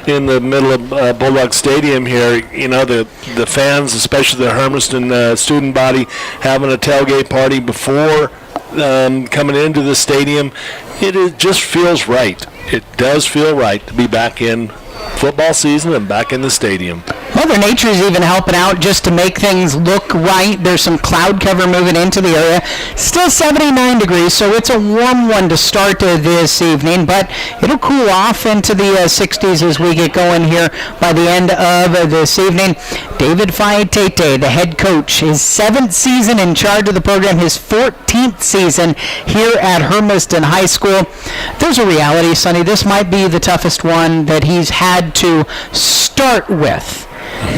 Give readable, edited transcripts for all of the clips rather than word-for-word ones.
in the middle of Bulldog Stadium here. You know, the fans, especially the Hermiston student body, having a tailgate party before coming into the stadium. It just feels right. It does feel right to be back in football season and back in the stadium. Mother Nature's even helping out just to make things look right. There's some cloud cover moving into the area. Still 79 degrees, so it's a warm one to start this evening, but it'll cool off into the 60s as we get going here by the end of this evening. David Faitete, the head coach, his 7th season in charge of the program, his 14th season here at Hermiston High School. There's a reality, Sonny. This might be the toughest one that he's had to start with,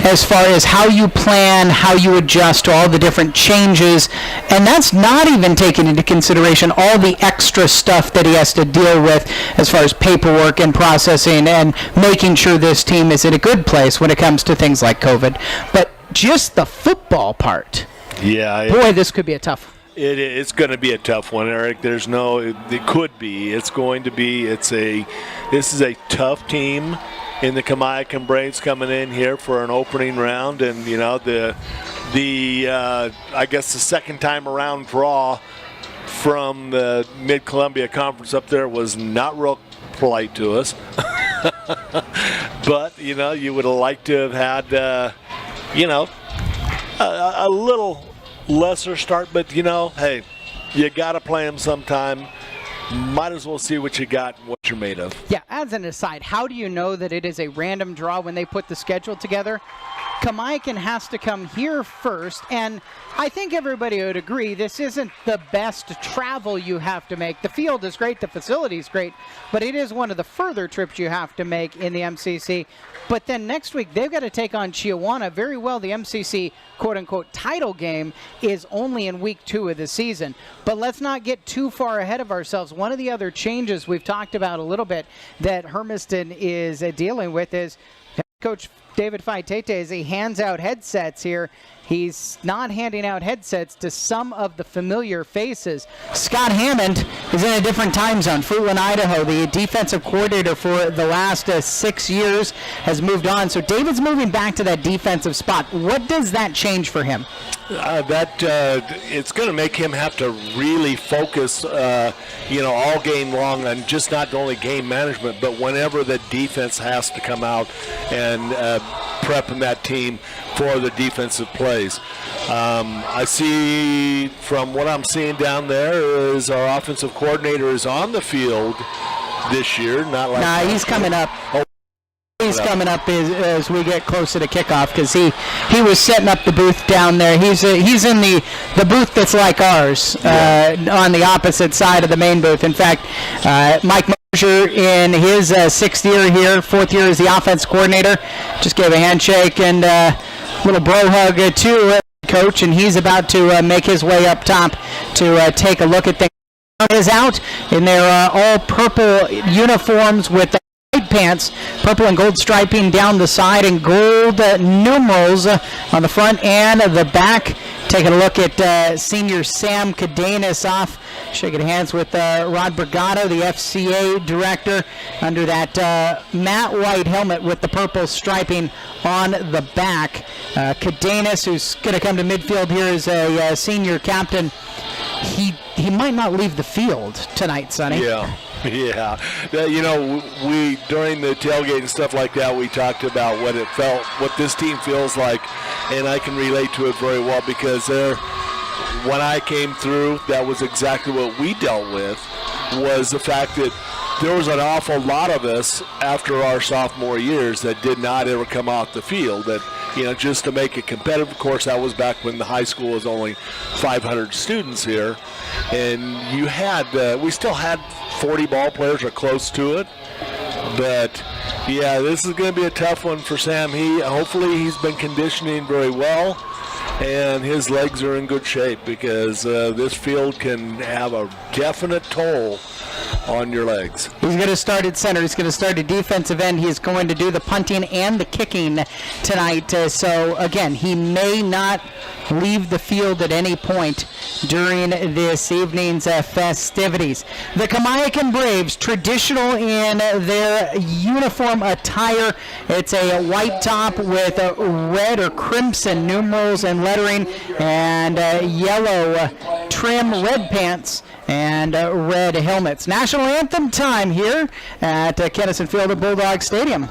as far as how you plan, how you adjust to all the different changes, and that's not even taking into consideration all the extra stuff that he has to deal with as far as paperwork and processing and making sure this team is in a good place when it comes to things like COVID. But just the football part, boy, this could be a tough one. It's going to be a tough one, Eric. There's no, it could be. It's going to be. This is a tough team in the Kamiakin Braves coming in here for an opening round, and you know the I guess the second time around draw from the Mid-Columbia Conference up there was not real polite to us. But you know, you would have liked to have had a little lesser start, but you know, hey, you got to play them sometime. Might as well see what you got and what you're made of. Yeah, as an aside, how do you know that it is a random draw when they put the schedule together? Kamiakin has to come here first, and I think everybody would agree this isn't the best travel you have to make. The field is great, the facility is great, but it is one of the further trips you have to make in the MCC. But then next week, they've got to take on Chiawana. Very well, the MCC quote-unquote title game is only in week 2 of the season. But let's not get too far ahead of ourselves. One of the other changes we've talked about a little bit that Hermiston is dealing with is Coach David Faitete, as he hands out headsets here, he's not handing out headsets to some of the familiar faces. Scott Hammond is in a different time zone. Fruitland, Idaho, the defensive coordinator for the last 6 years, has moved on. So David's moving back to that defensive spot. What does that change for him? It's going to make him have to really focus, all game long on just not only game management, but whenever the defense has to come out and prepping that team for the defensive plays. I see from what I'm seeing down there is our offensive coordinator is on the field this year. He's coming up. He's coming up as we get closer to kickoff, because he was setting up the booth down there. He's in the booth that's like ours, on the opposite side of the main booth. In fact, Mike Mosher, in his 6th year here, 4th year as the offense coordinator, just gave a handshake and a little bro hug to Coach, and he's about to make his way up top to take a look at things. Is out in their all-purple uniforms with white pants, purple and gold striping down the side, and gold numerals on the front and the back. Taking a look at senior Sam Cadenas off, shaking hands with Rod Brigado, the FCA director, under that matte white helmet with the purple striping on the back. Cadenas, who's going to come to midfield here as a senior captain, he might not leave the field tonight, Sonny. Yeah. We during the tailgate and stuff like that, we talked about what this team feels like, and I can relate to it very well, because when I came through, that was exactly what we dealt with, was the fact that there was an awful lot of us after our sophomore years that did not ever come off the field, that just to make it competitive. Of course, that was back when the high school was only 500 students here, and we still had 40 ball players or close to it. But yeah, this is going to be a tough one for Sam. Hopefully he's been conditioning very well, and his legs are in good shape, because this field can have a definite toll on your legs. He's going to start at center. He's going to start at defensive end. He's going to do the punting and the kicking tonight. So, again, he may not leave the field at any point during this evening's festivities. The Kamiakin Braves, traditional in their uniform attire. It's a white top with red or crimson numerals and lettering, and yellow trim, red pants, and red helmets. National anthem time here at Kennison Field at Bulldog Stadium.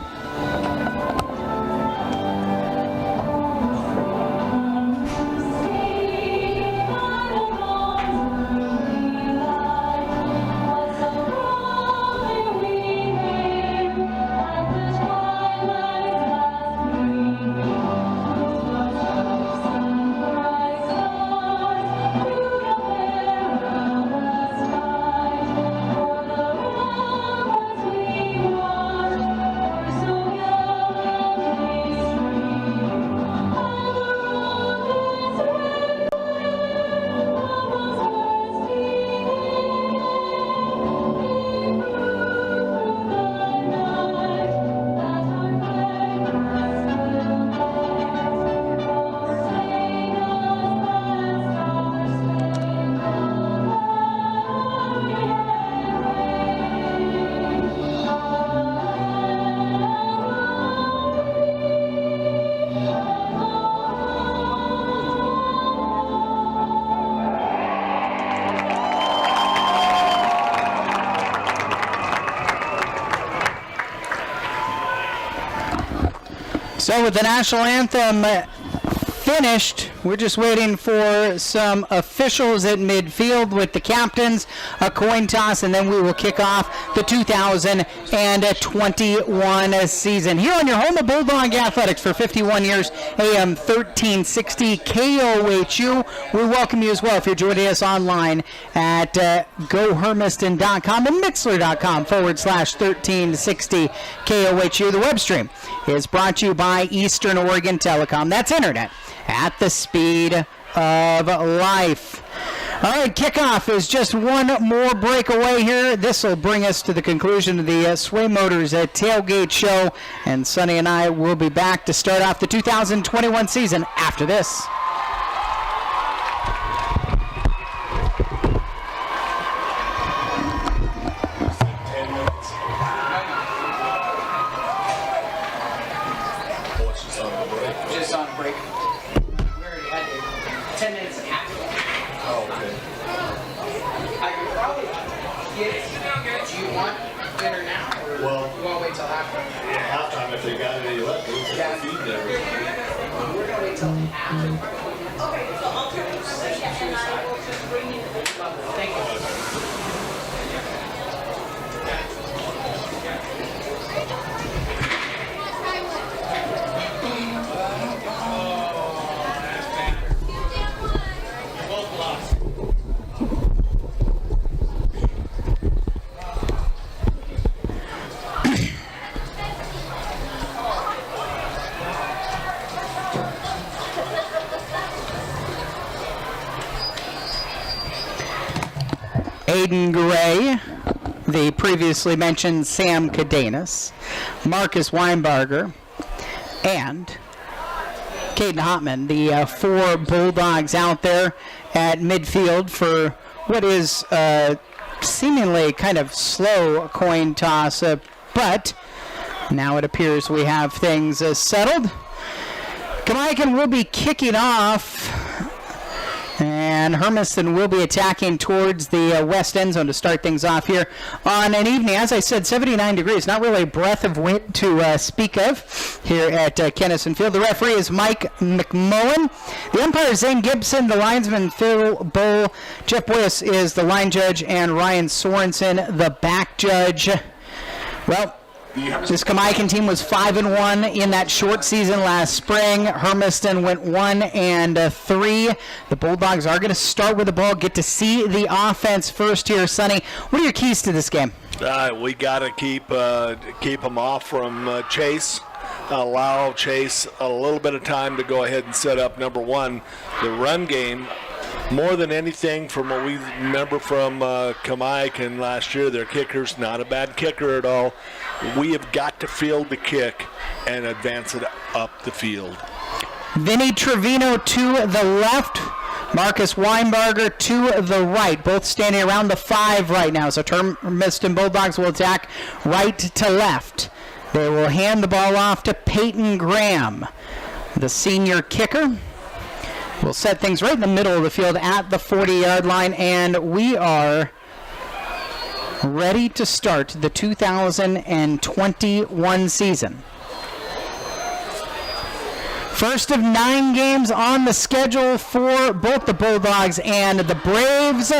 So with the national anthem finished, we're just waiting for some officials at midfield with the captains, a coin toss, and then we will kick off the 2021 season. Here on your home of Bulldog Athletics for 51 years, AM 1360 KOHU. We welcome you as well if you're joining us online at gohermiston.com and mixler.com/1360 KOHU. The web stream is brought to you by Eastern Oregon Telecom. That's internet at the speed of life. All right, kickoff is just one more break away here. This will bring us to the conclusion of the Sway Motors Tailgate Show, and Sonny and I will be back to start off the 2021 season after this. Just on break. We already had 10 minutes and a half. Oh, okay. I could probably get it. Do you want dinner now, or you want to wait till after? Yeah, halftime if they got any left. We'll feed them. We're going to wait till after. Okay, so I'll turn it over and I will just bring you the Thank you. Aiden Gray, the previously mentioned Sam Cadenas, Marcus Weinberger, and Caden Hotman, the four Bulldogs out there at midfield for what is seemingly kind of slow coin toss, but now it appears we have things settled. Kamiakin will be kicking off, and Hermiston will be attacking towards the west end zone to start things off here on an evening, as I said, 79 degrees. Not really a breath of wind to speak of here at Kennison Field. The referee is Mike McMullen. The umpire is Zane Gibson. The linesman Phil Bull. Jeff Boyce is the line judge, and Ryan Sorensen the back judge. Well, this Kamiakin team was 5-1 in that short season last spring. Hermiston went 1-3. The Bulldogs are going to start with the ball, get to see the offense first here. Sonny, what are your keys to this game? We got to keep them off from Chase. Allow Chase a little bit of time to go ahead and set up, number one, the run game. more than anything, from what we remember from Kamiakin last year, their kicker's not a bad kicker at all. We have got to field the kick and advance it up the field. Vinny Trevino to the left. Marcus Weinberger to the right. Both standing around the 5 right now. So Hermiston Bulldogs will attack right to left. They will hand the ball off to Peyton Graham, the senior kicker. We'll set things right in the middle of the field at the 40-yard line, and we are ready to start the 2021 season. First of 9 games on the schedule for both the Bulldogs and the Braves.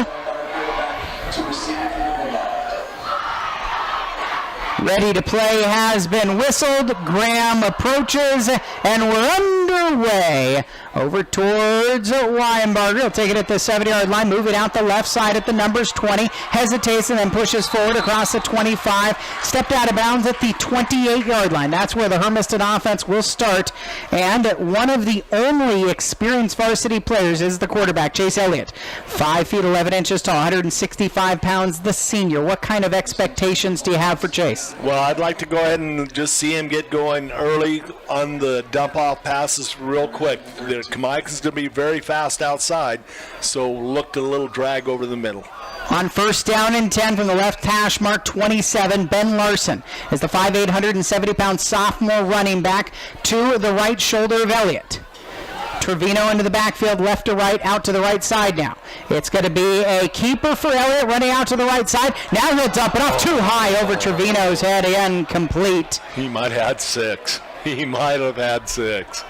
Ready to play has been whistled. Graham approaches, and we're underway. Over towards Weinberger. He'll take it at the 70-yard line, move it out the left side at the numbers 20. Hesitates and then pushes forward across the 25. Stepped out of bounds at the 28-yard line. That's where the Hermiston offense will start. And one of the only experienced varsity players is the quarterback, Chase Elliott. 5 feet 11 inches tall, 165 pounds, the senior. What kind of expectations do you have for Chase? Well, I'd like to go ahead and just see him get going early on the dump-off passes real quick. Kamiakin's going to be very fast outside, so look to a little drag over the middle. On first down and 10 from the left hash mark 27, Ben Larson is the 5'8", 170-pound sophomore running back to the right shoulder of Elliott. Trevino into the backfield, left to right, out to the right side now. It's going to be a keeper for Elliott, running out to the right side. Now he'll dump it off too high over Trevino's head, incomplete. He might have had 6. He might have had 6.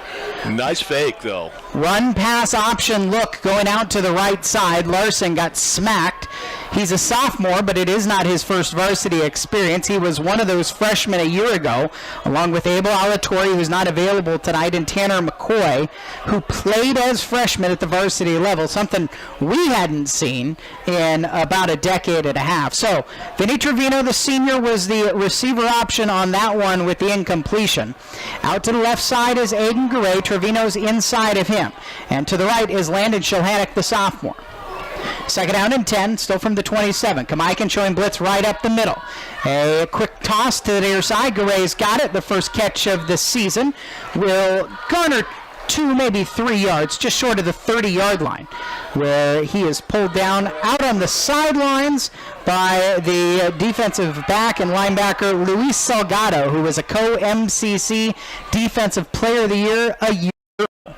Nice fake, though. Run pass option look going out to the right side. Larson got smacked. He's a sophomore, but it is not his first varsity experience. He was one of those freshmen a year ago, along with Abel Alatori, who's not available tonight, and Tanner McCoy, who played as freshmen at the varsity level, something we hadn't seen in about a decade and a half. So, Vinny Trevino, the senior, was the receiver option on that one with the incompletion. Out to the left side is Aiden Garay. Trevino's inside of him. And to the right is Landon Shilhannock, the sophomore. Second down and 10, still from the 27. Kamiakin showing blitz right up the middle. A quick toss to the near side. Garay's got it. The first catch of the season will garner 2, maybe 3 yards, just short of the 30-yard line, where he is pulled down out on the sidelines by the defensive back and linebacker Luis Salgado, who was a co-MCC Defensive Player of the Year a year ago.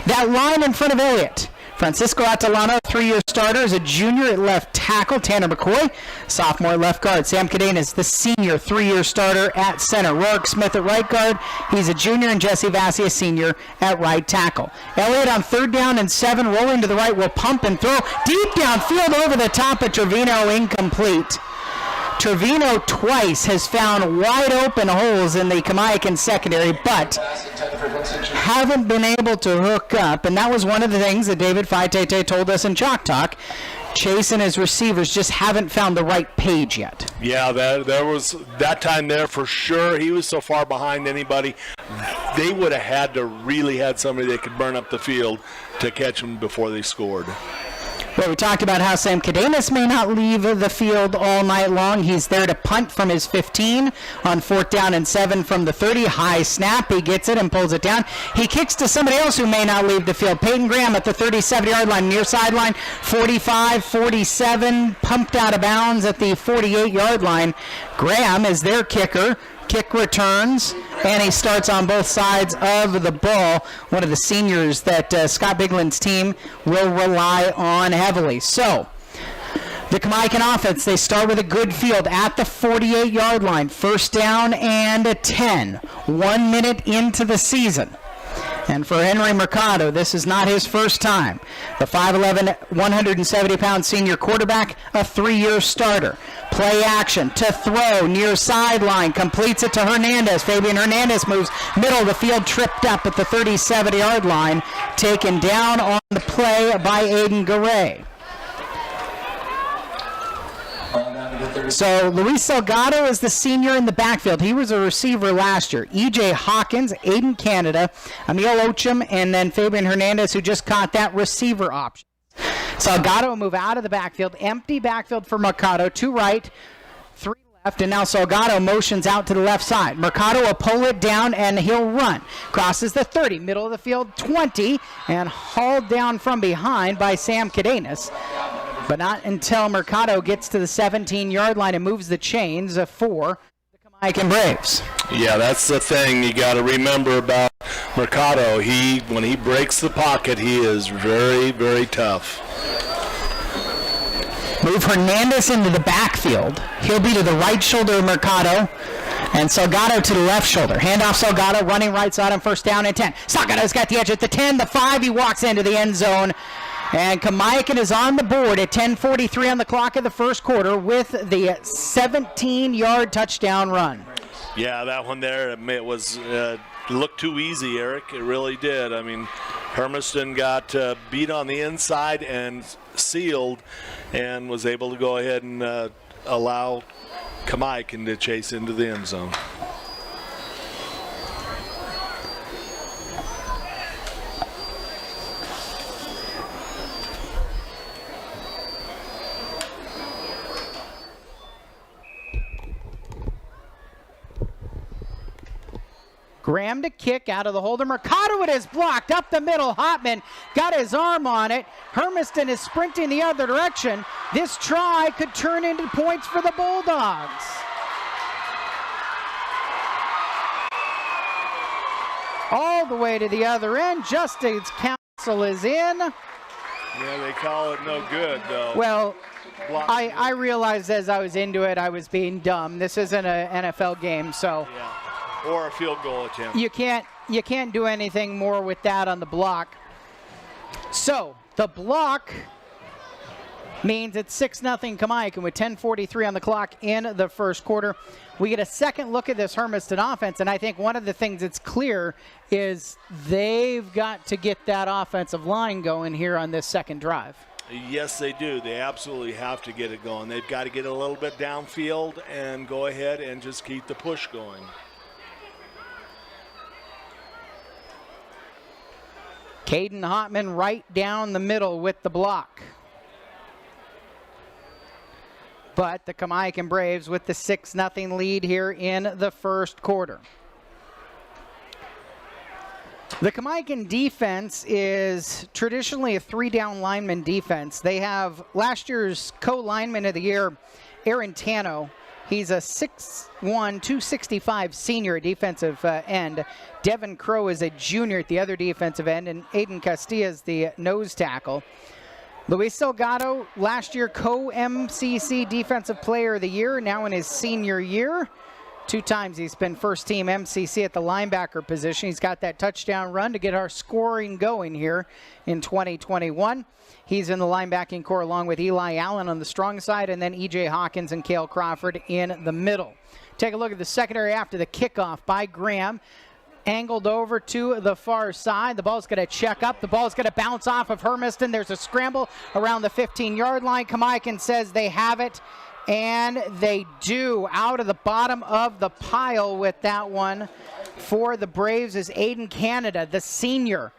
That line in front of Elliott. Francisco Atalano, 3-year starter, is a junior at left tackle. Tanner McCoy, sophomore at left guard. Sam Cadenas, the senior, 3-year starter at center. Rourke Smith at right guard. He's a junior, and Jesse Vassie, a senior, at right tackle. Elliott on third down and 7, rolling to the right, will pump and throw deep downfield over the top of Trevino, incomplete. Trevino twice has found wide open holes in the Kamiakin secondary, but haven't been able to hook up. And that was one of the things that David Faitete told us in Chalk Talk. Chase and his receivers just haven't found the right page yet. Yeah, there was that time there for sure. He was so far behind anybody. They would have had to really had somebody that could burn up the field to catch them before they scored. Well, we talked about how Sam Cadenas may not leave the field all night long. He's there to punt from his 15 on fourth down and 7 from the 30. High snap. He gets it and pulls it down. He kicks to somebody else who may not leave the field. Peyton Graham at the 37-yard line, near sideline. 45, 47, pumped out of bounds at the 48-yard line. Graham is their kicker. Kick returns, and he starts on both sides of the ball. One of the seniors that Scott Bigland's team will rely on heavily. So, the Kamiakin offense, they start with a good field at the 48-yard line. First down and 10. 1 minute into the season. And for Henry Mercado, this is not his first time. The 5'11", 170-pound senior quarterback, a 3-year starter. Play action to throw near sideline, completes it to Hernandez. Fabian Hernandez moves middle of the field, tripped up at the 37-yard line, taken down on the play by Aiden Garay. So Luis Salgado is the senior in the backfield. He was a receiver last year. E.J. Hawkins, Aiden Canada, Emil Ocham, and then Fabian Hernandez, who just caught that receiver option. Salgado will move out of the backfield. Empty backfield for Mercado. 2 right, 3 left, and now Salgado motions out to the left side. Mercado will pull it down, and he'll run. Crosses the 30, middle of the field, 20, and hauled down from behind by Sam Cadenas. But not until Mercado gets to the 17-yard line and moves the chains for the Kamiakin Braves. Yeah, that's the thing you got to remember about Mercado. When he breaks the pocket, he is very, very tough. Move Hernandez into the backfield. He'll be to the right shoulder of Mercado. And Salgado to the left shoulder. Handoff Salgado, running right side on first down and 10. Salgado's got the edge at the 10, the 5. He walks into the end zone. And Kamiakin is on the board at 10:43 on the clock of the first quarter with the 17-yard touchdown run. Yeah, that one there, it was looked too easy, Eric. It really did. I mean, Hermiston got beat on the inside and sealed and was able to go ahead and allow Kamiakin to chase into the end zone. Graham to kick out of the holder. Mercado it is blocked up the middle. Hotman got his arm on it. Hermiston is sprinting the other direction. This try could turn into points for the Bulldogs. All the way to the other end. Justice Council is in. Yeah, they call it no good, though. Well, I realized as I was into it, I was being dumb. This isn't an NFL game, so. Yeah. Or a field goal attempt. You can't do anything more with that on the block. So the block means it's 6-0 Kamiakin with 10:43 on the clock in the first quarter. We get a second look at this Hermiston offense, and I think one of the things that's clear is they've got to get that offensive line going here on this second drive. Yes, they do. They absolutely have to get it going. They've got to get a little bit downfield and go ahead and just keep the push going. Caden Hotman right down the middle with the block. But the Kamiakin Braves with the 6-0 lead here in the first quarter. The Kamiakin defense is traditionally a 3-down lineman defense. They have last year's co-lineman of the year, Aaron Tano. He's a 6'1", 265 senior defensive end. Devin Crow is a junior at the other defensive end, and Aiden Castilla is the nose tackle. Luis Salgado, last year co-MCC Defensive Player of the Year, now in his senior year. 2 times he's been first team MCC at the linebacker position. He's got that touchdown run to get our scoring going here in 2021. He's in the linebacking core along with Eli Allen on the strong side, and then E.J. Hawkins and Cale Crawford in the middle. Take a look at the secondary after the kickoff by Graham. Angled over to the far side. The ball's going to check up. The ball's going to bounce off of Hermiston. There's a scramble around the 15-yard line. Kamiakin says they have it, and they do. Out of the bottom of the pile with that one for the Braves is Aiden Canada, the senior,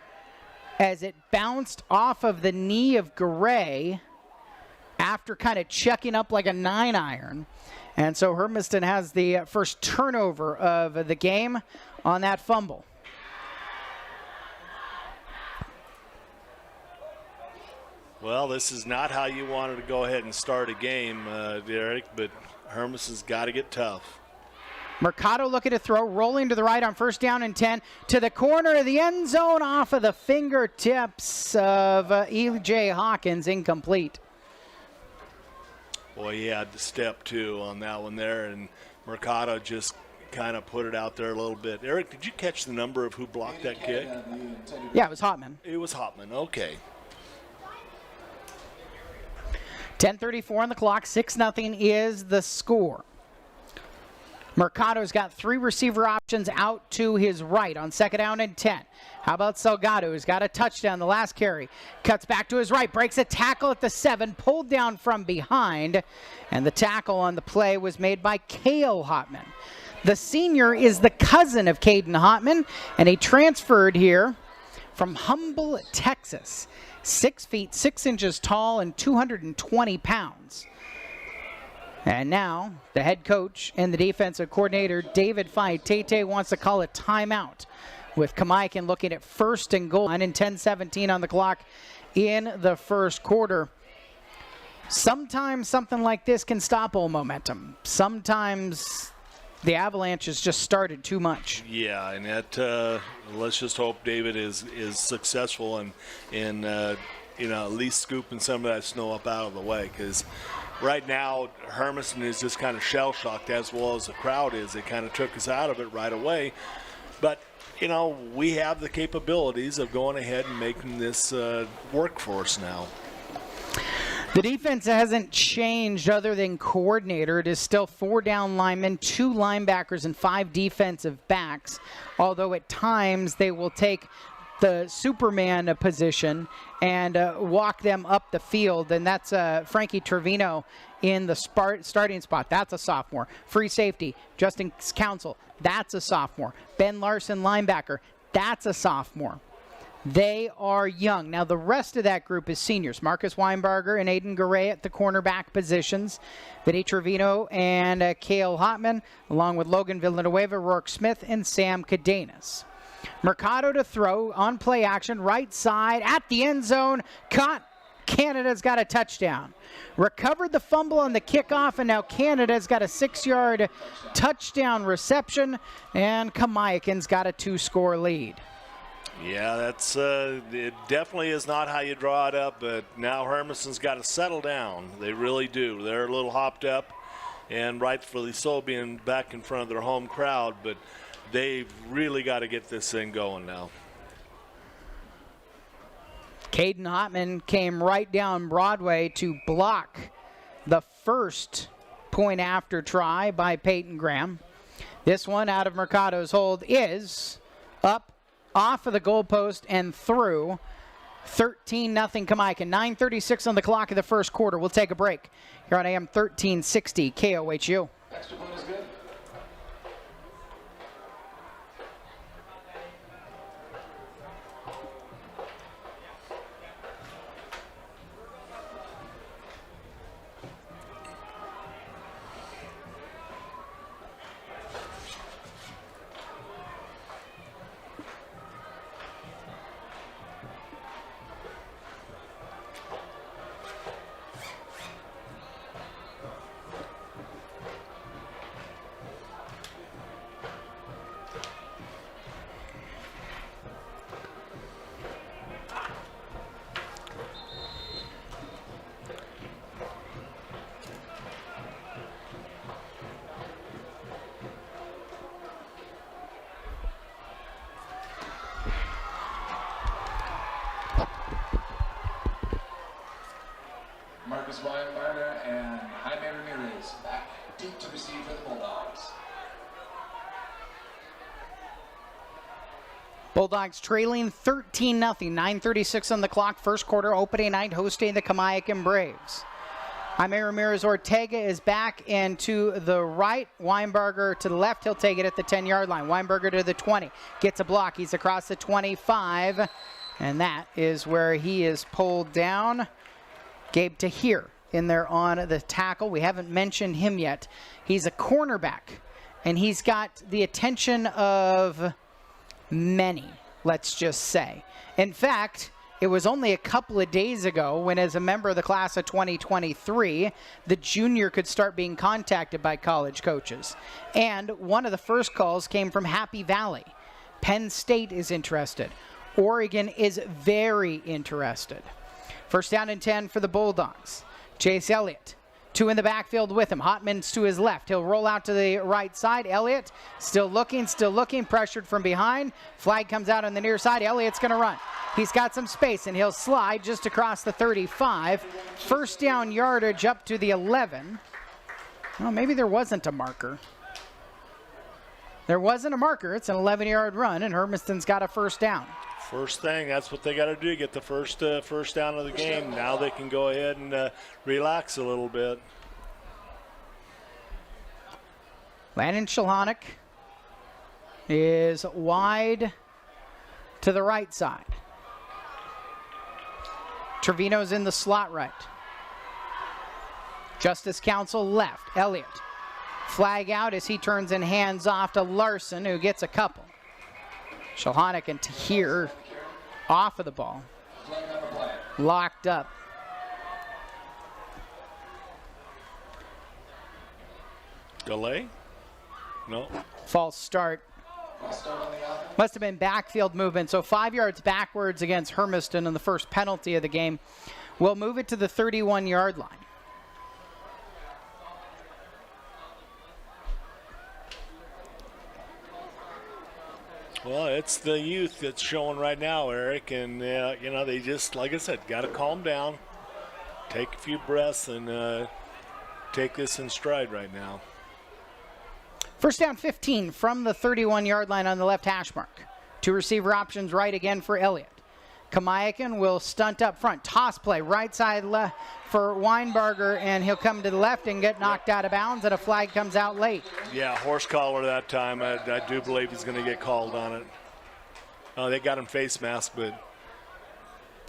as it bounced off of the knee of Garay after kind of checking up like a 9-iron. And so Hermiston has the first turnover of the game on that fumble. Well, this is not how you wanted to go ahead and start a game, Derek, but Hermiston's got to get tough. Mercado looking to throw, rolling to the right on first down and 10, to the corner of the end zone off of the fingertips of E.J. Hawkins, incomplete. Boy, he had to step two on that one there, and Mercado just kind of put it out there a little bit. Eric, did you catch the number of who blocked that kick? Yeah, it was Hotman. It was Hotman, okay. 10:34 on the clock, 6-0 is the score. Mercado's got 3 receiver options out to his right on second down and 10. How about Salgado, who's got a touchdown the last carry? Cuts back to his right, breaks a tackle at the 7, pulled down from behind, and the tackle on the play was made by Cale Hotman. The senior is the cousin of Caden Hotman, and he transferred here from Humble, Texas. 6 feet 6 inches tall and 220 pounds. And now the head coach and the defensive coordinator, David Faitete, wants to call a timeout with Kamiakin looking at 1st and goal. 9 and 10-17 on the clock in the first quarter. Sometimes something like this can stop all momentum. Sometimes the Avalanche has just started too much. Yeah, and that let's just hope David is successful in at least scooping some of that snow up out of the way, because right now Hermiston is just kind of shell-shocked, as well as the crowd is. They kind of took us out of it right away. But we have the capabilities of going ahead and making this work for us now. The defense hasn't changed other than coordinator. It is still 4 down linemen, 2 linebackers, and 5 defensive backs, although at times they will take the Superman position and walk them up the field, and that's Frankie Trevino in the starting spot. That's a sophomore. Free safety, Justin Council. That's a sophomore. Ben Larson, linebacker. That's a sophomore. They are young. Now, the rest of that group is seniors. Marcus Weinberger and Aiden Garay at the cornerback positions. Vinny Trevino and Cale Hotman, along with Logan Villanueva, Rourke Smith, and Sam Cadenas. Mercado to throw on play action, right side at the end zone. Caught. Canada's got a touchdown. Recovered the fumble on the kickoff, and now Canada's got a 6-yard touchdown reception, and Kamiakin's got a 2-score lead. Yeah, that's it definitely is not how you draw it up, but now Hermiston's got to settle down. They really do. They're a little hopped up, and rightfully so, being back in front of their home crowd, but they've really got to get this thing going now. Caden Hotman came right down Broadway to block the first point after try by Peyton Graham. This one out of Mercado's hold is up off of the goalpost and through. 13-0 Kamiakin. 9:36 on the clock of the first quarter. We'll take a break here on AM 1360 KOHU. Extra point is good. Marcus Weinberger and Jaime Ramirez back deep to receive for the Bulldogs. Bulldogs trailing 13-0. 9:36 on the clock. First quarter, opening night, hosting the Kamiakin Braves. Jaime Ramirez Ortega is back and to the right. Weinberger to the left. He'll take it at the 10-yard line. Weinberger to the 20. Gets a block. He's across the 25. And that is where he is pulled down. Gabe Tahir in there on the tackle. We haven't mentioned him yet. He's a cornerback, and he's got the attention of many, let's just say. In fact, it was only a couple of days ago when, as a member of the class of 2023, the junior could start being contacted by college coaches. And one of the first calls came from Happy Valley. Penn State is interested. Oregon is very interested. First down and 10 for the Bulldogs. Chase Elliott, 2 in the backfield with him. Hotman's to his left. He'll roll out to the right side. Elliott still looking, pressured from behind. Flag comes out on the near side. Elliott's going to run. He's got some space, and he'll slide just across the 35. First down yardage up to the 11. Well, maybe there wasn't a marker. There wasn't a marker. It's an 11-yard run, and Hermiston's got a first down. First thing, that's what they got to do, get the first down of the game. Now they can go ahead and relax a little bit. Landon Shilhonic is wide to the right side. Trevino's in the slot right. Justice Council left. Elliott. Flag out as he turns and hands off to Larson, who gets a couple. Shulhanek and Tahir off of the ball. Locked up. Delay? No. False start. Must have been backfield movement. So 5 yards backwards against Hermiston in the first penalty of the game. We'll move it to the 31-yard line. Well, it's the youth that's showing right now, Eric, and you know, they just, like I said, got to calm down, take a few breaths, and take this in stride right now. First down 15 from the 31-yard line on the left hash mark. Two receiver options right again for Elliott. Kamiakin will stunt up front. Toss play right side left for Weinberger, and he'll come to the left and get knocked out of bounds, and a flag comes out late. Yeah, horse collar that time. I do believe he's going to get called on it. Oh, they got him face mask, but...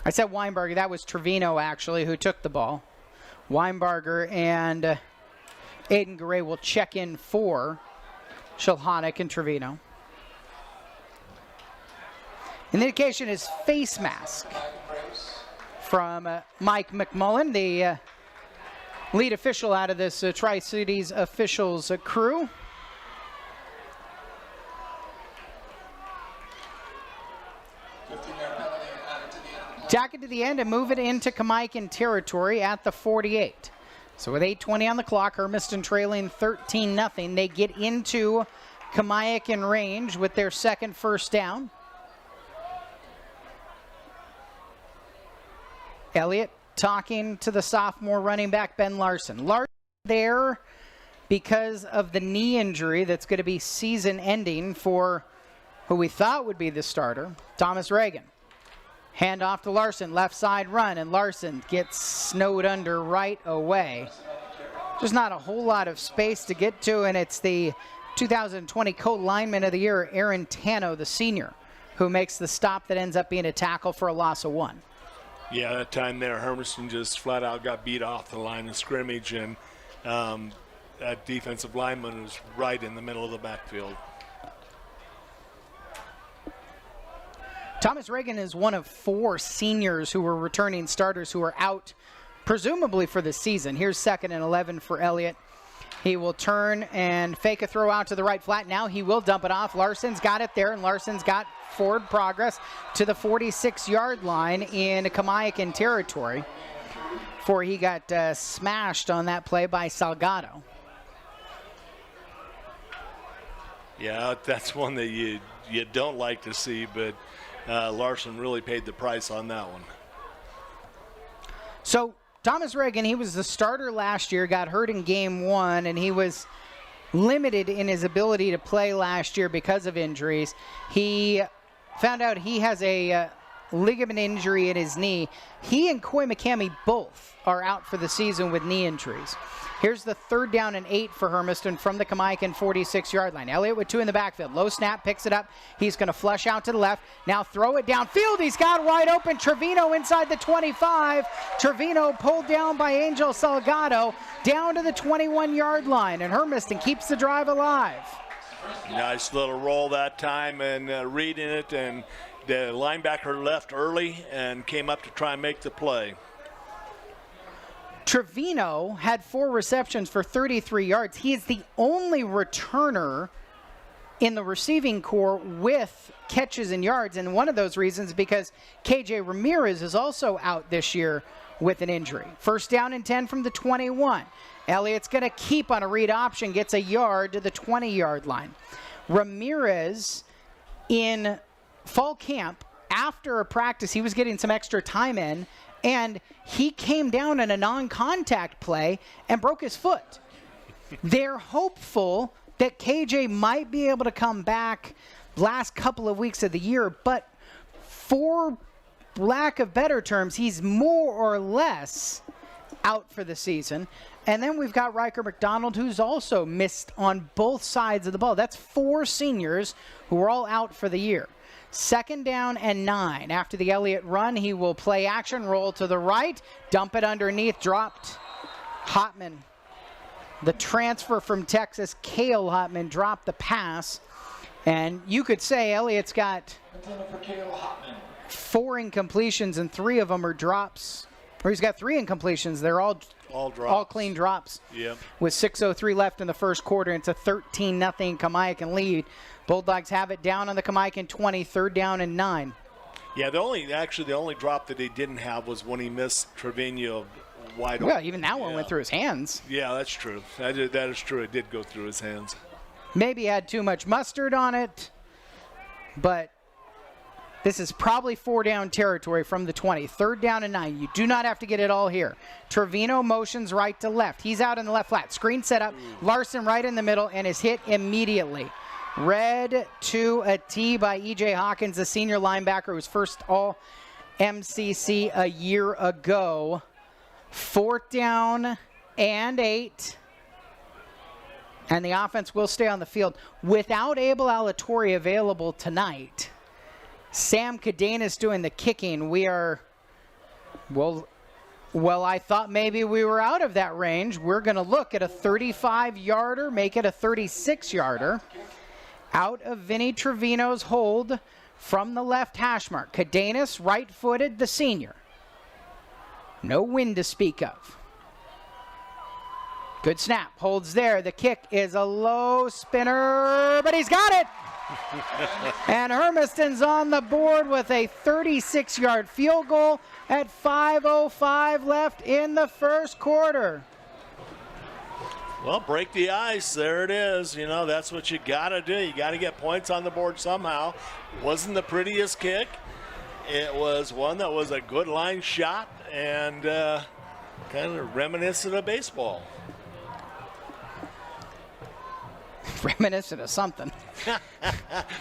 I said Weinberger. That was Trevino, actually, who took the ball. Weinberger and Aiden Garay will check in for Shulhanek and Trevino. And the indication is face mask from Mike McMullen, the lead official out of this Tri-Cities officials crew. Tack it to the end and move it into Kamiakin territory at the 48. So with 8:20 on the clock, Hermiston trailing 13-0. They get into Kamiakin range with their second first down. Elliott talking to the sophomore running back, Ben Larson. Larson there because of the knee injury that's going to be season ending for who we thought would be the starter, Thomas Reagan. Hand off to Larson, left side run, and Larson gets snowed under right away. There's not a whole lot of space to get to, and it's the 2020 co-lineman of the year, Aaron Tano, the senior, who makes the stop that ends up being a tackle for a loss of 1. Yeah, that time there, Hermiston just flat out got beat off the line of scrimmage, and that defensive lineman was right in the middle of the backfield. Thomas Reagan is one of 4 seniors who were returning starters who are out, presumably for the season. Here's 2nd and 11 for Elliott. He will turn and fake a throw out to the right flat. Now he will dump it off. Larson's got it there, and Larson's got forward progress to the 46-yard line in Kamiakin territory before he got smashed on that play by Salgado. Yeah, that's one that you don't like to see, but Larson really paid the price on that one. So Thomas Reagan, he was the starter last year, got hurt in game 1, and he was limited in his ability to play last year because of injuries. He found out he has a ligament injury in his knee. He and Coy McCamey both are out for the season with knee injuries. Here's the 3rd down and 8 for Hermiston from the Kamiakin 46-yard line. Elliott with 2 in the backfield. Low snap, picks it up. He's going to flush out to the left. Now throw it downfield. He's got wide open. Trevino inside the 25. Trevino pulled down by Angel Salgado down to the 21-yard line. And Hermiston keeps the drive alive. Nice little roll that time, and reading it, and the linebacker left early and came up to try and make the play. Trevino had 4 receptions for 33 yards. He is the only returner in the receiving corps with catches and yards, and one of those reasons is because KJ Ramirez is also out this year with an injury. First down and 10 from the 21. Elliott's going to keep on a read option, gets a yard to the 20-yard line. Ramirez in fall camp, after a practice, he was getting some extra time in, and he came down in a non-contact play and broke his foot. They're hopeful that KJ might be able to come back last couple of weeks of the year, but for lack of better terms, he's more or less out for the season. And then we've got Riker McDonald, who's also missed on both sides of the ball. That's 4 seniors who are all out for the year. 2nd down and 9. After the Elliott run, he will play action, roll to the right, dump it underneath, dropped. Hotman, the transfer from Texas, Cale Hotman, dropped the pass. And you could say Elliott's got 4 incompletions and 3 of them are drops. Or he's got 3 incompletions. They're all drops. All clean drops. Yep. With 6:03 left in the first quarter, it's a 13-0 Kamiakin lead. Bulldogs have it down on the Kamiakin 20, 3rd down and 9. Yeah, the only drop that he didn't have was when he missed Trevino wide open. Well, even that one went through his hands. Yeah, that's true. That is true. It did go through his hands. Maybe had too much mustard on it, but this is probably 4-down territory from the 20. 3rd down and 9. You do not have to get it all here. Trevino motions right to left. He's out in the left flat. Screen set up. Larson right in the middle and is hit immediately. Read to a T by E.J. Hawkins, the senior linebacker who was first all MCC a year ago. 4th down and 8. And the offense will stay on the field. Without Abel Alatorre available tonight, Sam Cadenas doing the kicking. We are, well, I thought maybe we were out of that range. We're going to look at a 35-yarder, make it a 36-yarder. Out of Vinny Trevino's hold from the left hash mark. Cadenas, right-footed, the senior. No wind to speak of. Good snap, holds there. The kick is a low spinner, but he's got it. And Hermiston's on the board with a 36-yard field goal at 5:05 left in the first quarter. Well, break the ice. There it is. You know, that's what you got to do. You got to get points on the board somehow. Wasn't the prettiest kick. It was one that was a good line shot and kind of reminiscent of baseball. Reminiscent of something.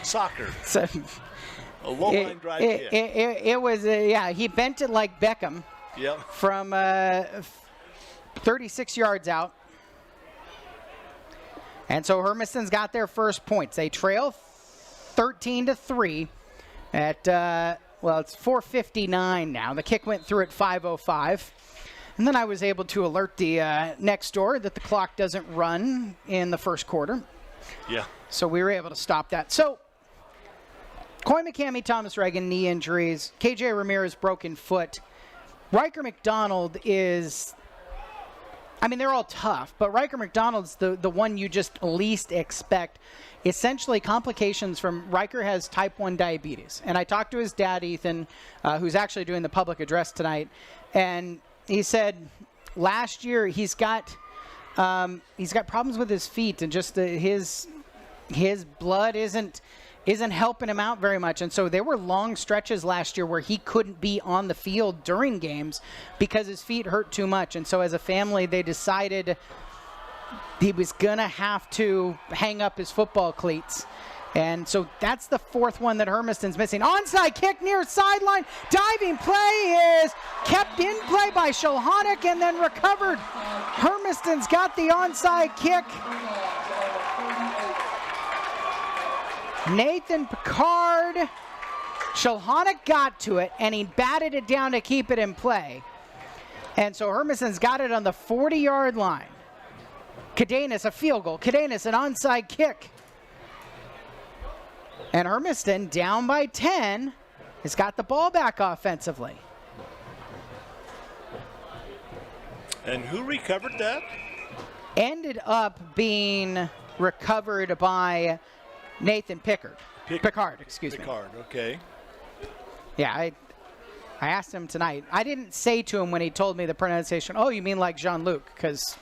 Soccer. So, a low line drive kick. It was, he bent it like Beckham. Yep. From 36 yards out. And so Hermiston's got their first points. They trail 13-3 at, it's 4:59 now. The kick went through at 5:05. And then I was able to alert the next door that the clock doesn't run in the first quarter. Yeah. So we were able to stop that. So, Coy McCamey, Thomas Reagan, knee injuries. KJ Ramirez, broken foot. Riker McDonald is, they're all tough, but Riker McDonald's the one you just least expect. Essentially, complications from Riker has type 1 diabetes. And I talked to his dad, Ethan, who's actually doing the public address tonight, and he said last year he's got problems with his feet and just his blood isn't helping him out very much. And so there were long stretches last year where he couldn't be on the field during games because his feet hurt too much. And so as a family, they decided he was going to have to hang up his football cleats. And so that's the 4th one that Hermiston's missing. Onside kick near sideline. Diving play is kept in play by Shulhanek and then recovered. Hermiston's got the onside kick. Nathan Picard. Shulhanek got to it and he batted it down to keep it in play. And so Hermiston's got it on the 40-yard line. Cadenas, a field goal. Cadenas, an onside kick. And Hermiston, down by 10, has got the ball back offensively. And who recovered that? Ended up being recovered by Nathan Picard, excuse me. Picard, okay. Yeah, I asked him tonight. I didn't say to him when he told me the pronunciation, oh, you mean like Jean-Luc, because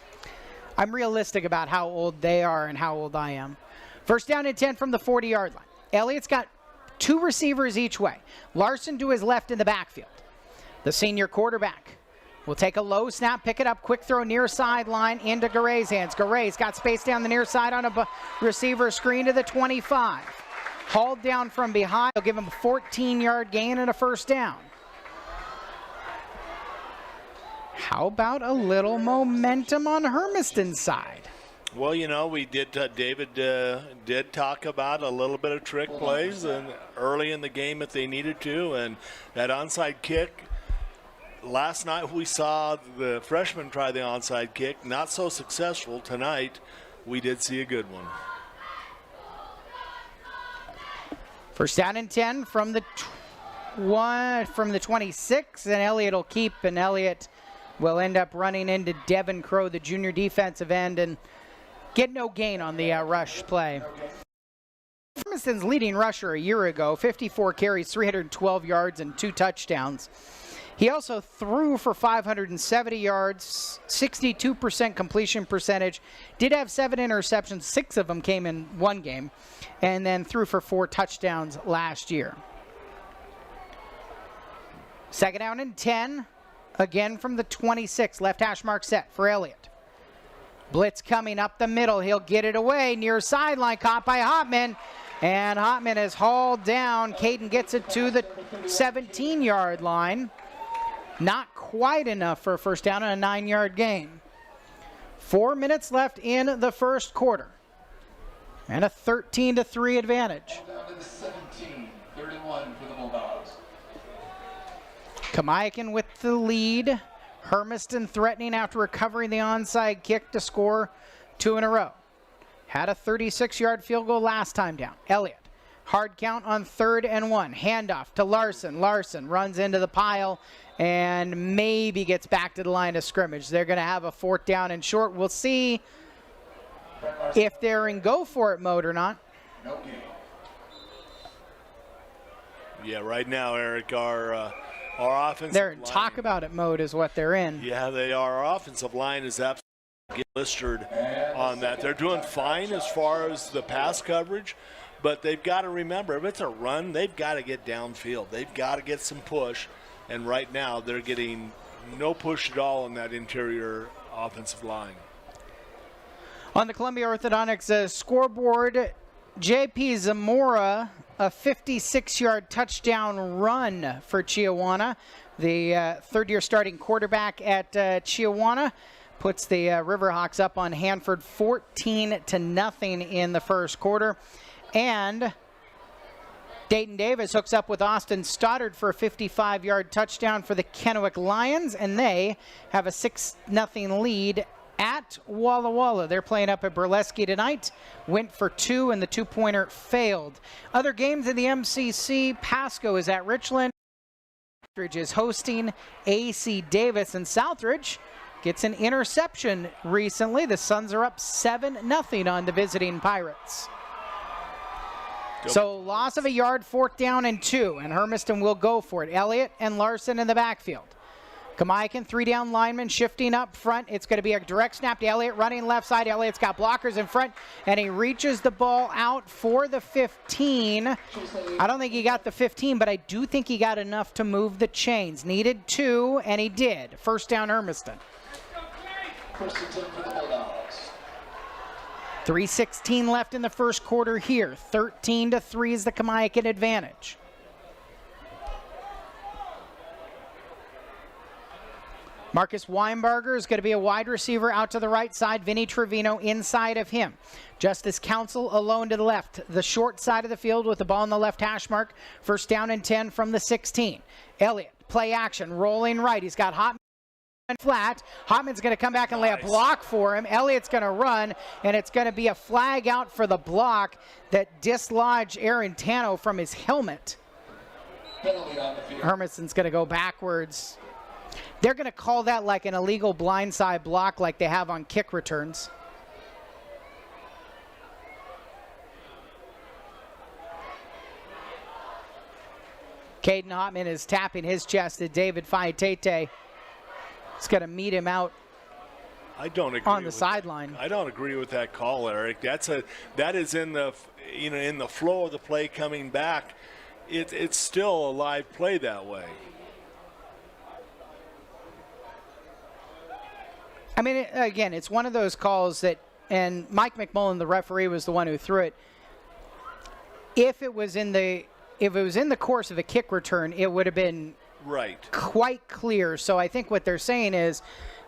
I'm realistic about how old they are and how old I am. First down and 10 from the 40-yard line. Elliott's got 2 receivers each way. Larson to his left in the backfield. The senior quarterback will take a low snap, pick it up, quick throw near sideline into Garay's hands. Garay's got space down the near side on a receiver screen to the 25. Hauled down from behind. They'll give him a 14-yard gain and a first down. How about a little momentum on Hermiston's side? Well, you know, we did. David did talk about a little bit of trick plays and early in the game if they needed to, and that onside kick. Last night we saw the freshman try the onside kick, not so successful. Tonight we did see a good one. First down and 10 from the 26, and Elliott will keep, and Elliott will end up running into Devin Crow, the junior defensive end, and get no gain on the rush play. Hermiston's leading rusher a year ago, 54 carries, 312 yards, and 2 touchdowns. He also threw for 570 yards, 62% completion percentage, did have 7 interceptions, 6 of them came in one game, and then threw for 4 touchdowns last year. Second down and 10, again from the 26, left hash mark set for Elliott. Blitz coming up the middle, he'll get it away, near sideline, caught by Hotman, and Hotman is hauled down. Caden gets it to the 17-yard line. Not quite enough for a first down and a 9-yard gain. 4 minutes left in the first quarter. And a 13-3 advantage. Down to the 17, 31 for the Bulldogs. Kamiakin with the lead. Hermiston threatening after recovering the onside kick to score 2 in a row. Had a 36-yard field goal last time down. Elliott, hard count on 3rd and 1. Handoff to Larson. Larson runs into the pile and maybe gets back to the line of scrimmage. They're going to have a 4th down and short. We'll see if they're in go-for-it mode or not. No gain. Yeah, right now, Eric, our offensive They're in line, talk about it mode is what they're in. Yeah, they are. Our offensive line is absolutely blistered on that. They're doing fine as far as the pass coverage, but they've got to remember, if it's a run, they've got to get downfield. They've got to get some push, and right now they're getting no push at all in that interior offensive line. On the Columbia Orthodontics scoreboard, J.P. Zamora, a 56-yard touchdown run for Chiawana. The third-year starting quarterback at Chiawana puts the Riverhawks up on Hanford 14-0 in the first quarter. And Dayton Davis hooks up with Austin Stoddard for a 55-yard touchdown for the Kennewick Lions, and they have a 6-0 lead at Walla Walla. They're playing up at Burlesque tonight. Went for 2, and the 2-pointer failed. Other games in the MCC, Pasco is at Richland. Southridge is hosting AC Davis, and Southridge gets an interception recently. The Suns are up 7-0 on the visiting Pirates. So loss of a yard, 4th down and 2, and Hermiston will go for it. Elliott and Larson in the backfield. Kamiakin, 3-down lineman, shifting up front. It's going to be a direct snap to Elliott, running left side. Elliott's got blockers in front, and he reaches the ball out for the 15. I don't think he got the 15, but I do think he got enough to move the chains. Needed 2, and he did. First down, Hermiston. First and 10 for the Bulldogs. 3:16 left in the first quarter here. 13-3 is the Kamiakin advantage. Marcus Weinberger is going to be a wide receiver out to the right side. Vinny Trevino inside of him. Justice Council alone to the left. The short side of the field with the ball on the left hash mark. First down and 10 from the 16. Elliott, play action, rolling right. He's got Hotman flat. Hotman's going to come back and lay a block for him. Elliott's going to run, and it's going to be a flag out for the block that dislodged Aaron Tano from his helmet. Penalty on the field. Hermiston's going to go backwards. They're going to call that like an illegal blindside block like they have on kick returns. Caden Hotman is tapping his chest at David Faiatete. He's going to meet him out I don't agree on the with sideline. I don't agree with that call, Eric. That is in the in the flow of the play coming back. It's still a live play that way. I mean, again, it's one of those calls that, and Mike McMullen, the referee, was the one who threw it. If it was in the course of a kick return, it would have been right, quite clear. So I think what they're saying is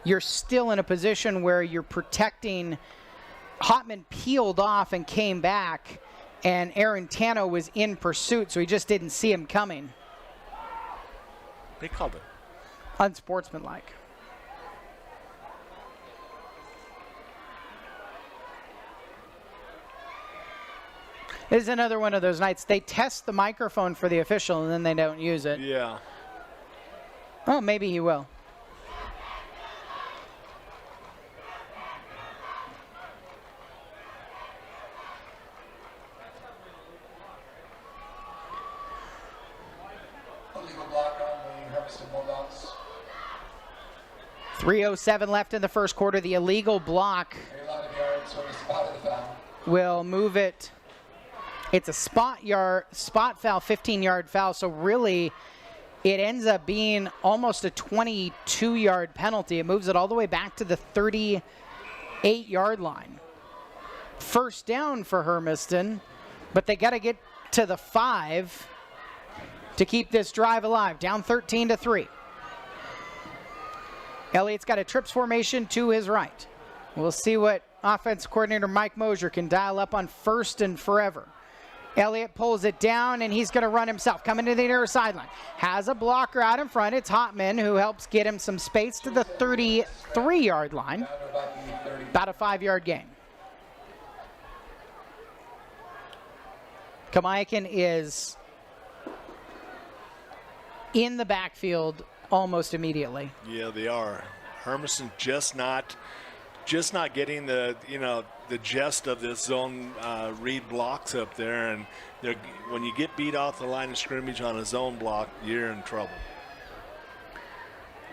you're still in a position where you're protecting Hotman peeled off and came back, and Aaron Tano was in pursuit, so he just didn't see him coming. They called it Unsportsmanlike. This is another one of those nights. They test the microphone for the official, and then they don't use it. Yeah. Oh, maybe he will. Illegal block on the Hermiston Bulldogs. 3:07 left in the first quarter. The illegal block A lot of yards, so it's spot of the foul. will move it. It's a spot foul, 15-yard foul. So really, it ends up being almost a 22-yard penalty. It moves it all the way back to the 38-yard line. First down for Hermiston, but they got to get to the 5 to keep this drive alive. Down 13-3. Elliott's got a trips formation to his right. We'll see what offense coordinator Mike Mosier can dial up on first and forever. Elliott pulls it down, and he's going to run himself. Coming to the near sideline. Has a blocker out in front. It's Hotman who helps get him some space to the 33-yard line. About a 5-yard gain. Kamiakin is in the backfield almost immediately. Yeah, they are. Hermiston just not getting the the gist of this zone read blocks up there, and when you get beat off the line of scrimmage on a zone block, you're in trouble.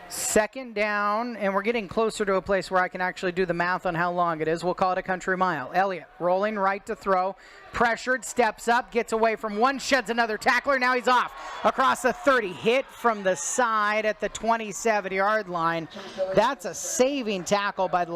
Second down, and we're getting closer to a place where I can actually do the math on how long it is. We'll call it a country mile. Elliott rolling right to throw. Pressured, steps up, gets away from one, sheds another tackler. Now he's off across the 30. Hit from the side at the 27-yard line. That's a saving tackle by the